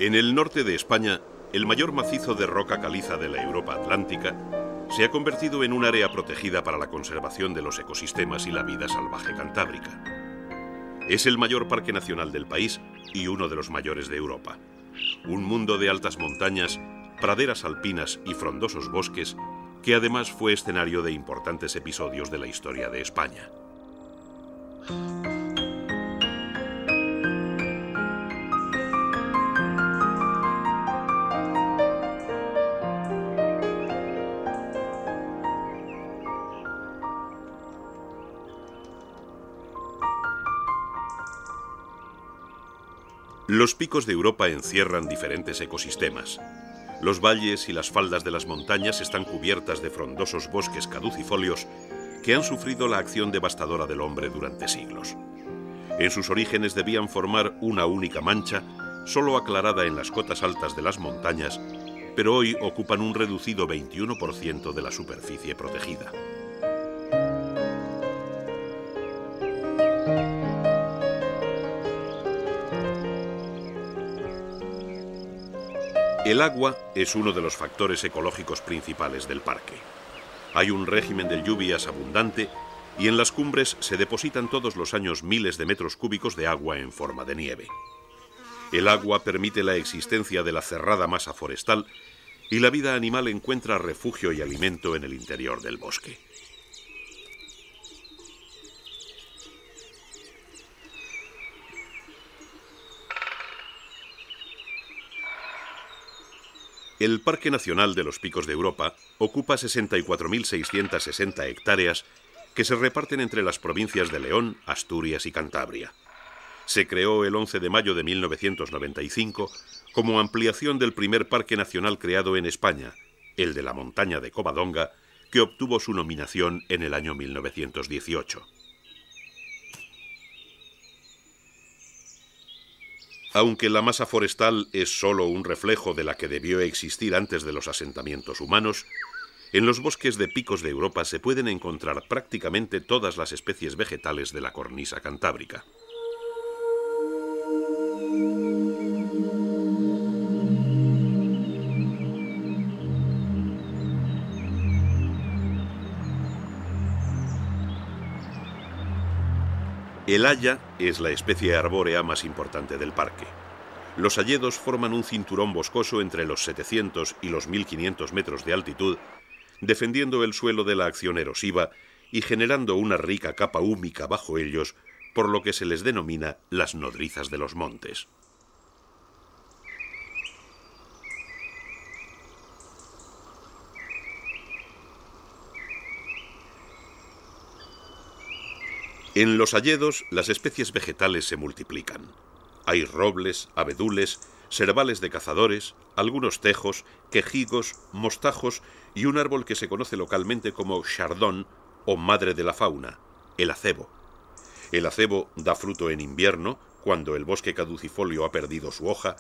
En el norte de España, el mayor macizo de roca caliza de la Europa atlántica se ha convertido en un área protegida para la conservación de los ecosistemas y la vida salvaje cantábrica. Es el mayor parque nacional del país y uno de los mayores de Europa. Un mundo de altas montañas, praderas alpinas y frondosos bosques que además fue escenario de importantes episodios de la historia de España. Los picos de Europa encierran diferentes ecosistemas. Los valles y las faldas de las montañas están cubiertas de frondosos bosques caducifolios que han sufrido la acción devastadora del hombre durante siglos. En sus orígenes debían formar una única mancha, solo aclarada en las cotas altas de las montañas, pero hoy ocupan un reducido 21% de la superficie protegida. El agua es uno de los factores ecológicos principales del parque. Hay un régimen de lluvias abundante y en las cumbres se depositan todos los años miles de metros cúbicos de agua en forma de nieve. El agua permite la existencia de la cerrada masa forestal y la vida animal encuentra refugio y alimento en el interior del bosque. El Parque Nacional de los Picos de Europa ocupa 64.660 hectáreas que se reparten entre las provincias de León, Asturias y Cantabria. Se creó el 11 de mayo de 1995 como ampliación del primer parque nacional creado en España, el de la montaña de Covadonga, que obtuvo su nominación en el año 1918. Aunque la masa forestal es solo un reflejo de la que debió existir antes de los asentamientos humanos, en los bosques de picos de Europa se pueden encontrar prácticamente todas las especies vegetales de la cornisa cantábrica. El haya es la especie arbórea más importante del parque. Los hayedos forman un cinturón boscoso entre los 700 y los 1500 metros de altitud, defendiendo el suelo de la acción erosiva y generando una rica capa húmica bajo ellos, por lo que se les denomina las nodrizas de los montes. En los hayedos, las especies vegetales se multiplican. Hay robles, abedules, serbales de cazadores, algunos tejos, quejigos, mostajos y un árbol que se conoce localmente como chardón o madre de la fauna, el acebo. El acebo da fruto en invierno, cuando el bosque caducifolio ha perdido su hoja,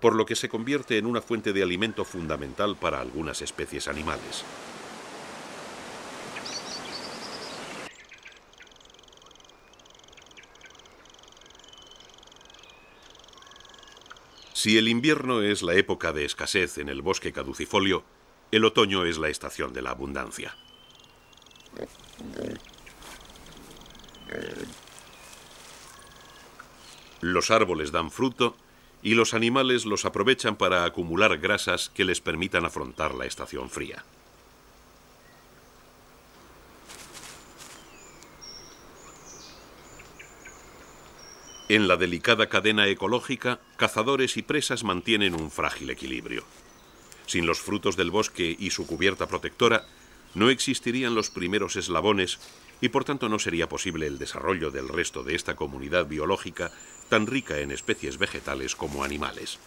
por lo que se convierte en una fuente de alimento fundamental para algunas especies animales. Si el invierno es la época de escasez en el bosque caducifolio, el otoño es la estación de la abundancia. Los árboles dan fruto y los animales los aprovechan para acumular grasas que les permitan afrontar la estación fría. En la delicada cadena ecológica, cazadores y presas mantienen un frágil equilibrio. Sin los frutos del bosque y su cubierta protectora, no existirían los primeros eslabones y por tanto no sería posible el desarrollo del resto de esta comunidad biológica tan rica en especies vegetales como animales.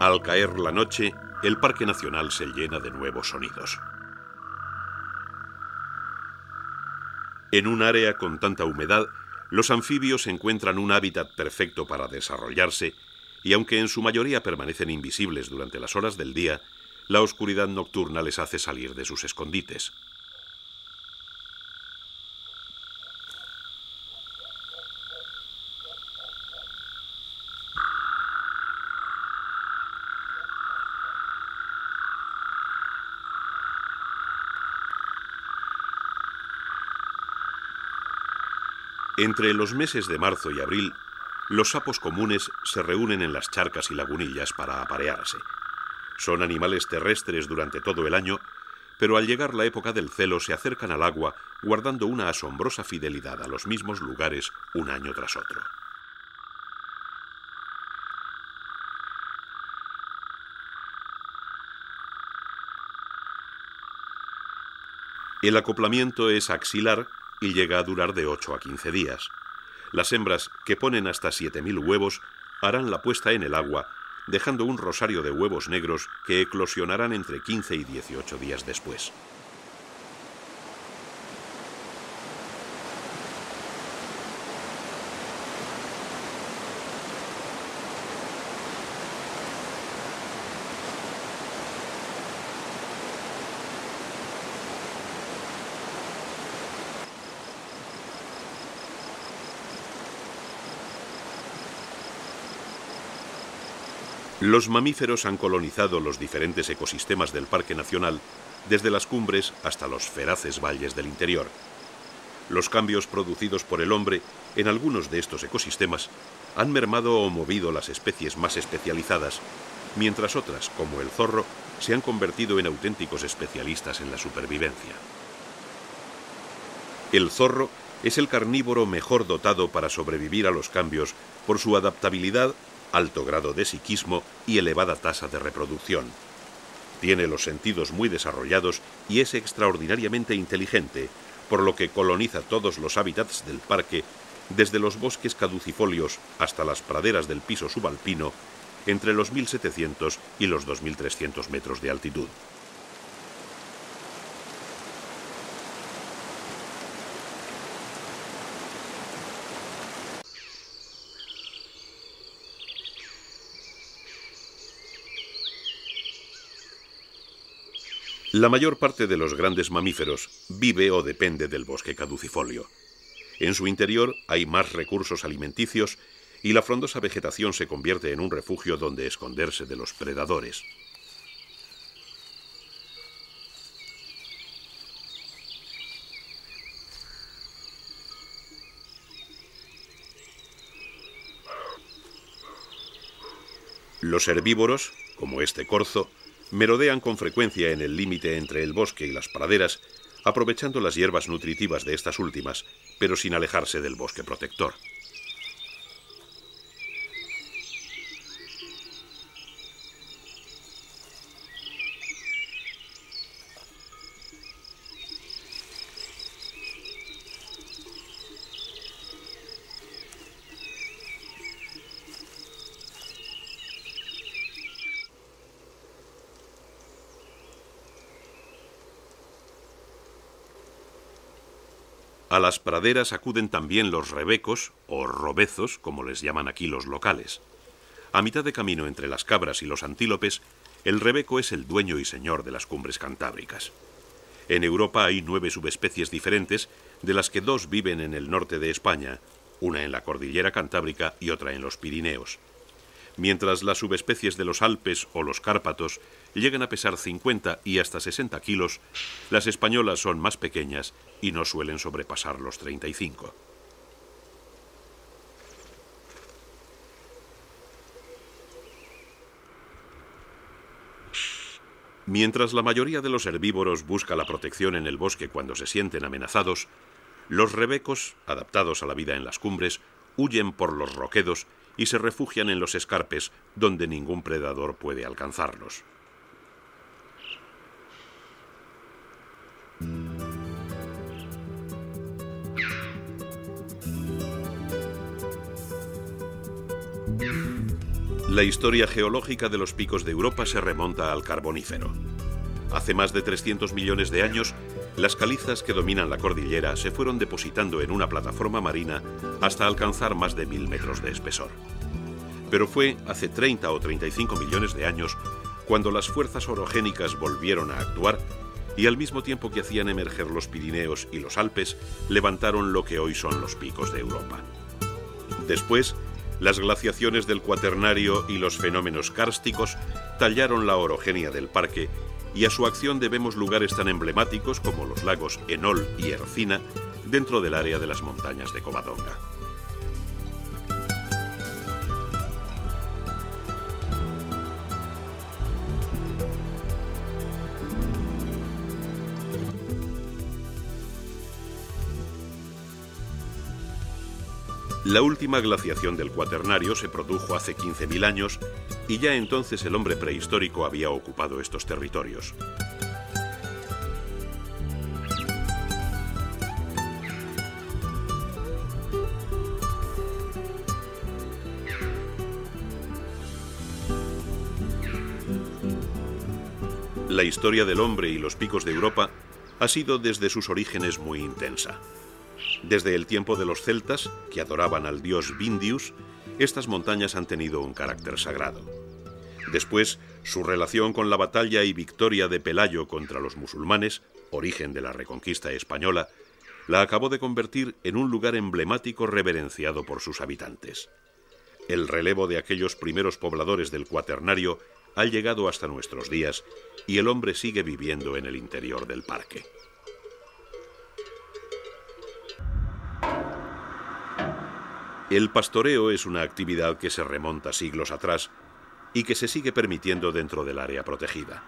Al caer la noche, el Parque Nacional se llena de nuevos sonidos. En un área con tanta humedad, los anfibios encuentran un hábitat perfecto para desarrollarse y aunque en su mayoría permanecen invisibles durante las horas del día, la oscuridad nocturna les hace salir de sus escondites. Entre los meses de marzo y abril, los sapos comunes se reúnen en las charcas y lagunillas para aparearse. Son animales terrestres durante todo el año, pero al llegar la época del celo se acercan al agua, guardando una asombrosa fidelidad a los mismos lugares un año tras otro. El acoplamiento es axilar y llega a durar de 8 a 15 días. Las hembras, que ponen hasta 7.000 huevos, harán la puesta en el agua, dejando un rosario de huevos negros que eclosionarán entre 15 y 18 días después. Los mamíferos han colonizado los diferentes ecosistemas del Parque Nacional, desde las cumbres hasta los feraces valles del interior. Los cambios producidos por el hombre en algunos de estos ecosistemas han mermado o movido las especies más especializadas, mientras otras, como el zorro, se han convertido en auténticos especialistas en la supervivencia. El zorro es el carnívoro mejor dotado para sobrevivir a los cambios por su adaptabilidad, alto grado de psiquismo y elevada tasa de reproducción. Tiene los sentidos muy desarrollados y es extraordinariamente inteligente, por lo que coloniza todos los hábitats del parque, desde los bosques caducifolios hasta las praderas del piso subalpino, entre los 1.700 y los 2.300 metros de altitud. La mayor parte de los grandes mamíferos vive o depende del bosque caducifolio. En su interior hay más recursos alimenticios y la frondosa vegetación se convierte en un refugio donde esconderse de los predadores. Los herbívoros, como este corzo, merodean con frecuencia en el límite entre el bosque y las praderas, aprovechando las hierbas nutritivas de estas últimas, pero sin alejarse del bosque protector. A las praderas acuden también los rebecos, o robezos, como les llaman aquí los locales. A mitad de camino entre las cabras y los antílopes, el rebeco es el dueño y señor de las cumbres cantábricas. En Europa hay 9 subespecies diferentes, de las que 2 viven en el norte de España, una en la cordillera Cantábrica y otra en los Pirineos. Mientras las subespecies de los Alpes o los Cárpatos llegan a pesar 50 y hasta 60 kilos, las españolas son más pequeñas y no suelen sobrepasar los 35. Mientras la mayoría de los herbívoros busca la protección en el bosque cuando se sienten amenazados, los rebecos, adaptados a la vida en las cumbres, huyen por los roquedos y se refugian en los escarpes, donde ningún predador puede alcanzarlos. La La historia geológica de los picos de Europa se remonta al Carbonífero. Hace más de 300 millones de años, las calizas que dominan la cordillera se fueron depositando en una plataforma marina hasta alcanzar más de 1000 metros de espesor. Pero fue hace 30 o 35 millones de años cuando las fuerzas orogénicas volvieron a actuar y al mismo tiempo que hacían emerger los Pirineos y los Alpes, levantaron lo que hoy son los picos de Europa. Después, las glaciaciones del Cuaternario y los fenómenos kársticos tallaron la orogenia del parque y a su acción debemos lugares tan emblemáticos como los lagos Enol y Ercina dentro del área de las montañas de Covadonga. La última glaciación del Cuaternario se produjo hace 15.000 años y ya entonces el hombre prehistórico había ocupado estos territorios. La historia del hombre y los picos de Europa ha sido desde sus orígenes muy intensa. Desde el tiempo de los celtas, que adoraban al dios Vindius, estas montañas han tenido un carácter sagrado. Después, su relación con la batalla y victoria de Pelayo contra los musulmanes, origen de la reconquista española, la acabó de convertir en un lugar emblemático reverenciado por sus habitantes. El relevo de aquellos primeros pobladores del Cuaternario ha llegado hasta nuestros días y el hombre sigue viviendo en el interior del parque. El pastoreo es una actividad que se remonta siglos atrás y que se sigue permitiendo dentro del área protegida.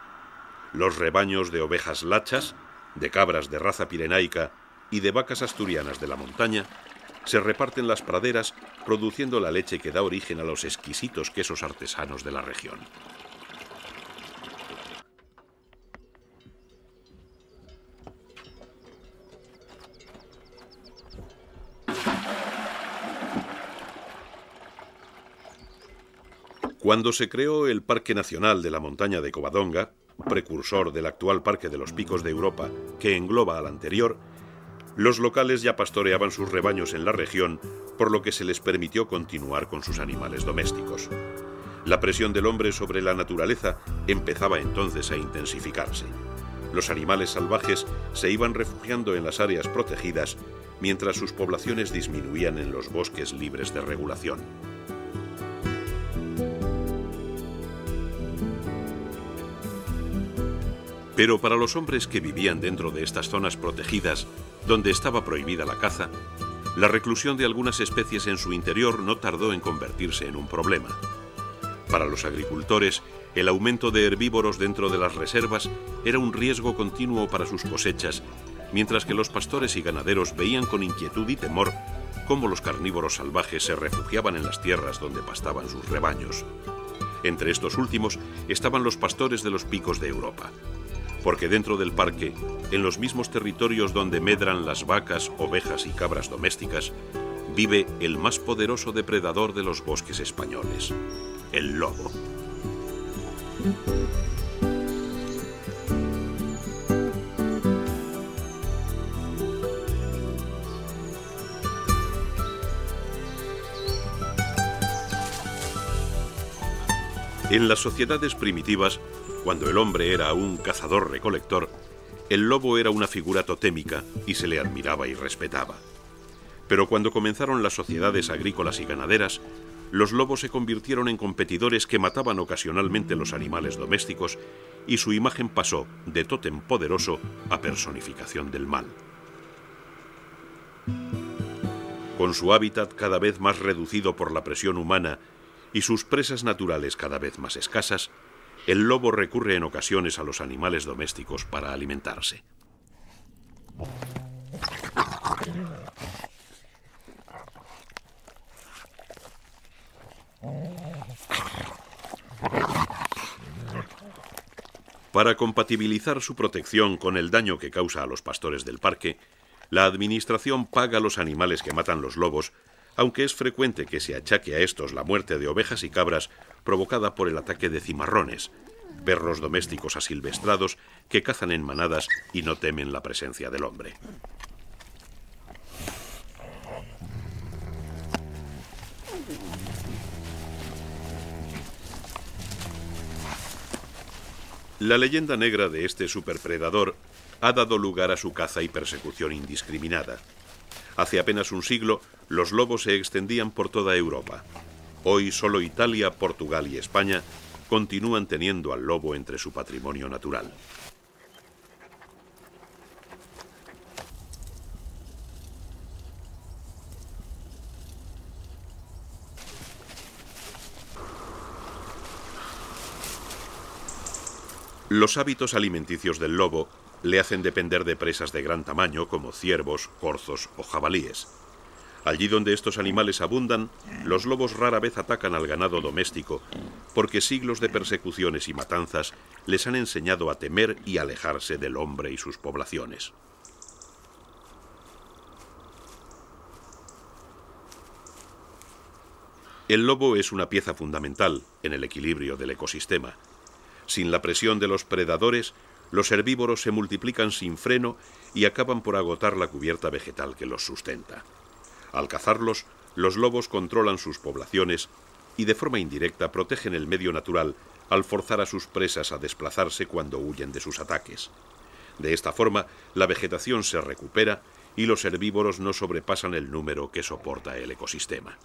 Los rebaños de ovejas lachas, de cabras de raza pirenaica y de vacas asturianas de la montaña se reparten las praderas, produciendo la leche que da origen a los exquisitos quesos artesanos de la región. Cuando se creó el Parque Nacional de la Montaña de Covadonga, precursor del actual Parque de los Picos de Europa, que engloba al anterior, los locales ya pastoreaban sus rebaños en la región, por lo que se les permitió continuar con sus animales domésticos. La presión del hombre sobre la naturaleza empezaba entonces a intensificarse. Los animales salvajes se iban refugiando en las áreas protegidas, mientras sus poblaciones disminuían en los bosques libres de regulación. Pero para los hombres que vivían dentro de estas zonas protegidas, donde estaba prohibida la caza, la reclusión de algunas especies en su interior no tardó en convertirse en un problema. Para los agricultores, el aumento de herbívoros dentro de las reservas era un riesgo continuo para sus cosechas, mientras que los pastores y ganaderos veían con inquietud y temor cómo los carnívoros salvajes se refugiaban en las tierras donde pastaban sus rebaños. Entre estos últimos estaban los pastores de los picos de Europa. Porque dentro del parque, en los mismos territorios donde medran las vacas, ovejas y cabras domésticas, vive el más poderoso depredador de los bosques españoles, el lobo. En las sociedades primitivas, cuando el hombre era un cazador-recolector, el lobo era una figura totémica y se le admiraba y respetaba. Pero cuando comenzaron las sociedades agrícolas y ganaderas, los lobos se convirtieron en competidores que mataban ocasionalmente los animales domésticos y su imagen pasó de tótem poderoso a personificación del mal. Con su hábitat cada vez más reducido por la presión humana y sus presas naturales cada vez más escasas, el lobo recurre en ocasiones a los animales domésticos para alimentarse. Para compatibilizar su protección con el daño que causa a los pastores del parque, la administración paga a los animales que matan los lobos aunque es frecuente que se achaque a estos la muerte de ovejas y cabras provocada por el ataque de cimarrones, perros domésticos asilvestrados que cazan en manadas y no temen la presencia del hombre. La leyenda negra de este superpredador ha dado lugar a su caza y persecución indiscriminada. Hace apenas un siglo, los lobos se extendían por toda Europa. Hoy solo Italia, Portugal y España continúan teniendo al lobo entre su patrimonio natural. Los hábitos alimenticios del lobo le hacen depender de presas de gran tamaño como ciervos, corzos o jabalíes. Allí donde estos animales abundan, los lobos rara vez atacan al ganado doméstico, porque siglos de persecuciones y matanzas les han enseñado a temer y alejarse del hombre y sus poblaciones. El lobo es una pieza fundamental en el equilibrio del ecosistema. Sin la presión de los predadores, los herbívoros se multiplican sin freno y acaban por agotar la cubierta vegetal que los sustenta. Al cazarlos, los lobos controlan sus poblaciones y de forma indirecta protegen el medio natural al forzar a sus presas a desplazarse cuando huyen de sus ataques. De esta forma, la vegetación se recupera y los herbívoros no sobrepasan el número que soporta el ecosistema.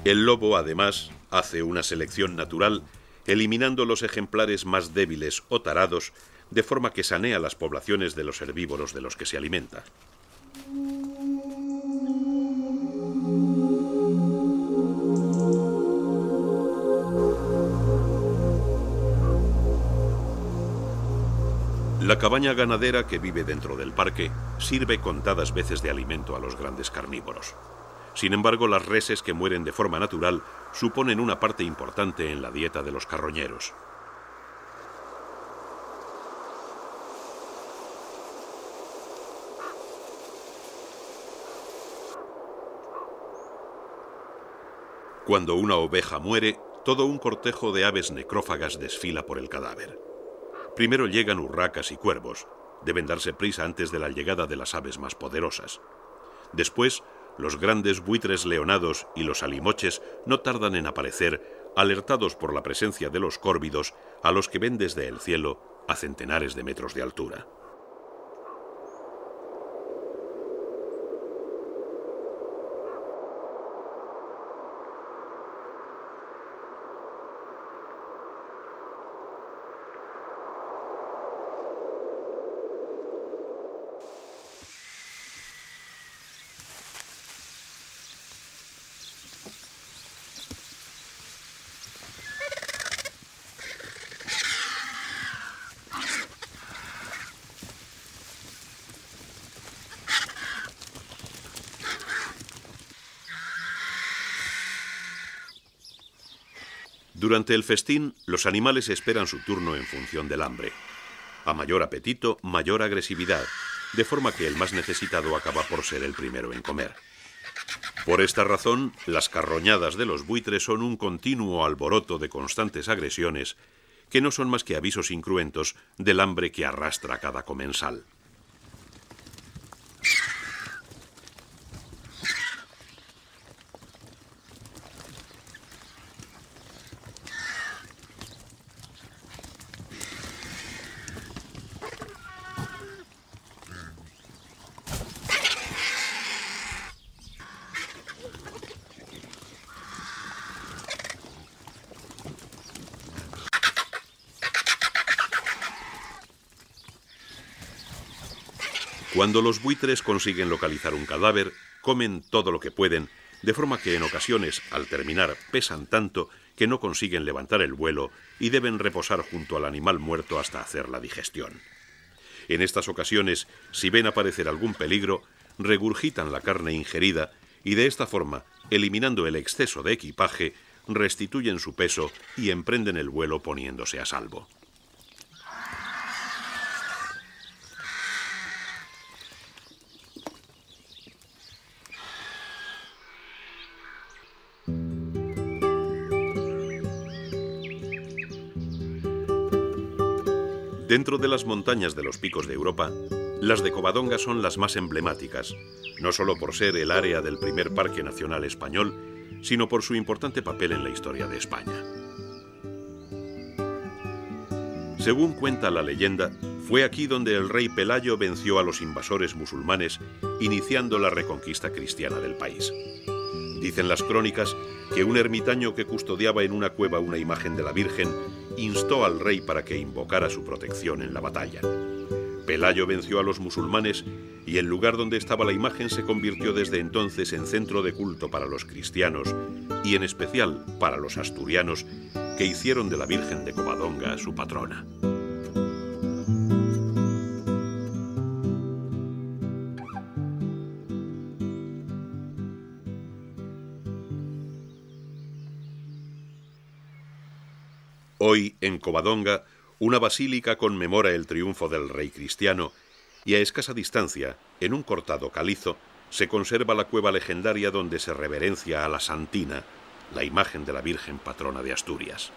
El lobo, además, hace una selección natural, eliminando los ejemplares más débiles o tarados, de forma que sanea las poblaciones de los herbívoros de los que se alimenta. La cabaña ganadera que vive dentro del parque sirve contadas veces de alimento a los grandes carnívoros. Sin embargo, las reses que mueren de forma natural suponen una parte importante en la dieta de los carroñeros. Cuando una oveja muere, todo un cortejo de aves necrófagas desfila por el cadáver. Primero llegan urracas y cuervos. Deben darse prisa antes de la llegada de las aves más poderosas. Después, los grandes buitres leonados y los alimoches no tardan en aparecer, alertados por la presencia de los córvidos, a los que ven desde el cielo a centenares de metros de altura. Durante el festín, los animales esperan su turno en función del hambre. A mayor apetito, mayor agresividad, de forma que el más necesitado acaba por ser el primero en comer. Por esta razón, las carroñadas de los buitres son un continuo alboroto de constantes agresiones que no son más que avisos incruentos del hambre que arrastra cada comensal. Cuando los buitres consiguen localizar un cadáver, comen todo lo que pueden, de forma que en ocasiones, al terminar, pesan tanto que no consiguen levantar el vuelo y deben reposar junto al animal muerto hasta hacer la digestión. En estas ocasiones, si ven aparecer algún peligro, regurgitan la carne ingerida y de esta forma, eliminando el exceso de equipaje, restituyen su peso y emprenden el vuelo poniéndose a salvo. Dentro de las montañas de los Picos de Europa, las de Covadonga son las más emblemáticas, no solo por ser el área del primer parque nacional español, sino por su importante papel en la historia de España. Según cuenta la leyenda, fue aquí donde el rey Pelayo venció a los invasores musulmanes, iniciando la reconquista cristiana del país. Dicen las crónicas que un ermitaño que custodiaba en una cueva una imagen de la Virgen instó al rey para que invocara su protección en la batalla. Pelayo venció a los musulmanes y el lugar donde estaba la imagen se convirtió desde entonces en centro de culto para los cristianos y en especial para los asturianos, que hicieron de la Virgen de Covadonga su patrona. Hoy, en Covadonga, una basílica conmemora el triunfo del rey cristiano y a escasa distancia, en un cortado calizo, se conserva la cueva legendaria donde se reverencia a la Santina, la imagen de la Virgen patrona de Asturias.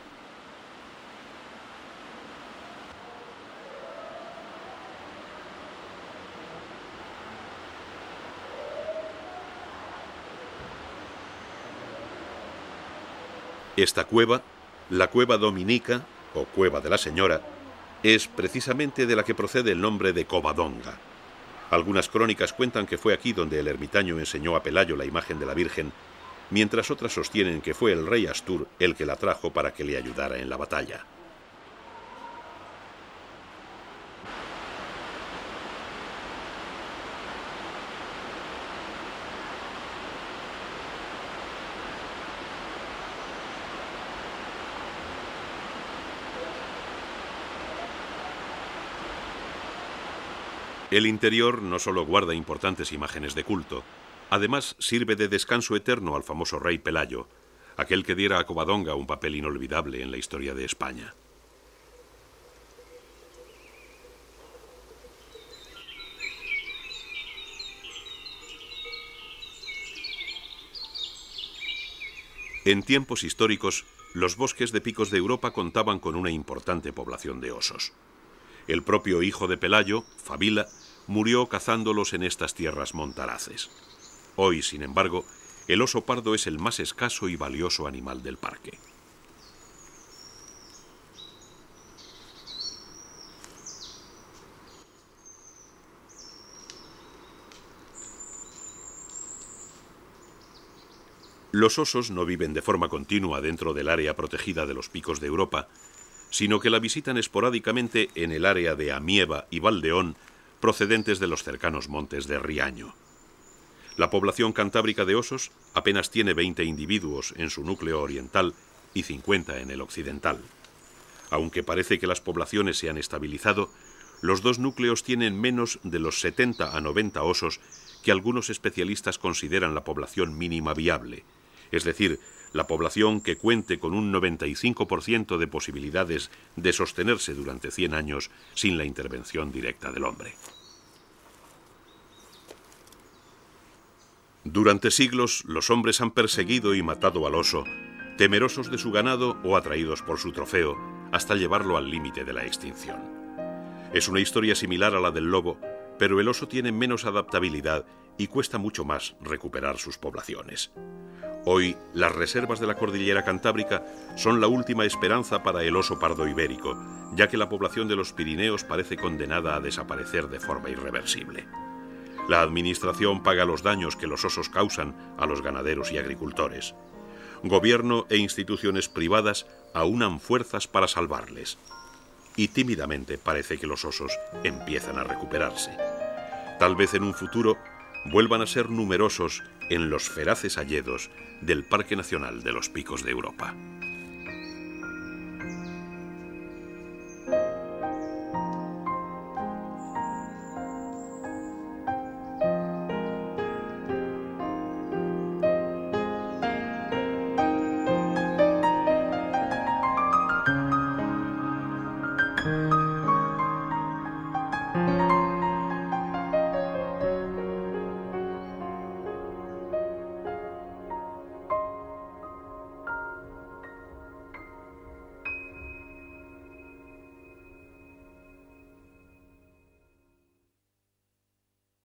Esta cueva, la Cueva Dominica, o Cueva de la Señora, es precisamente de la que procede el nombre de Covadonga. Algunas crónicas cuentan que fue aquí donde el ermitaño enseñó a Pelayo la imagen de la Virgen, mientras otras sostienen que fue el rey Astur el que la trajo para que le ayudara en la batalla. El interior no solo guarda importantes imágenes de culto, además sirve de descanso eterno al famoso rey Pelayo, aquel que diera a Covadonga un papel inolvidable en la historia de España. En tiempos históricos, los bosques de Picos de Europa contaban con una importante población de osos. El propio hijo de Pelayo, Fabila, murió cazándolos en estas tierras montaraces. Hoy, sin embargo, el oso pardo es el más escaso y valioso animal del parque. Los osos no viven de forma continua dentro del área protegida de los Picos de Europa, sino que la visitan esporádicamente en el área de Amieva y Valdeón, procedentes de los cercanos montes de Riaño. La población cantábrica de osos apenas tiene 20 individuos en su núcleo oriental y 50 en el occidental. Aunque parece que las poblaciones se han estabilizado, los dos núcleos tienen menos de los 70 a 90 osos que algunos especialistas consideran la población mínima viable, es decir, la población que cuente con un 95% de posibilidades de sostenerse durante 100 años sin la intervención directa del hombre. Durante siglos, los hombres han perseguido y matado al oso, temerosos de su ganado o atraídos por su trofeo, hasta llevarlo al límite de la extinción. Es una historia similar a la del lobo, pero el oso tiene menos adaptabilidad y cuesta mucho más recuperar sus poblaciones. Hoy, las reservas de la cordillera cantábrica son la última esperanza para el oso pardo ibérico, ya que la población de los Pirineos parece condenada a desaparecer de forma irreversible. La administración paga los daños que los osos causan a los ganaderos y agricultores. Gobierno e instituciones privadas aunan fuerzas para salvarles. Y tímidamente parece que los osos empiezan a recuperarse. Tal vez en un futuro vuelvan a ser numerosos en los feraces hayedos del Parque Nacional de los Picos de Europa.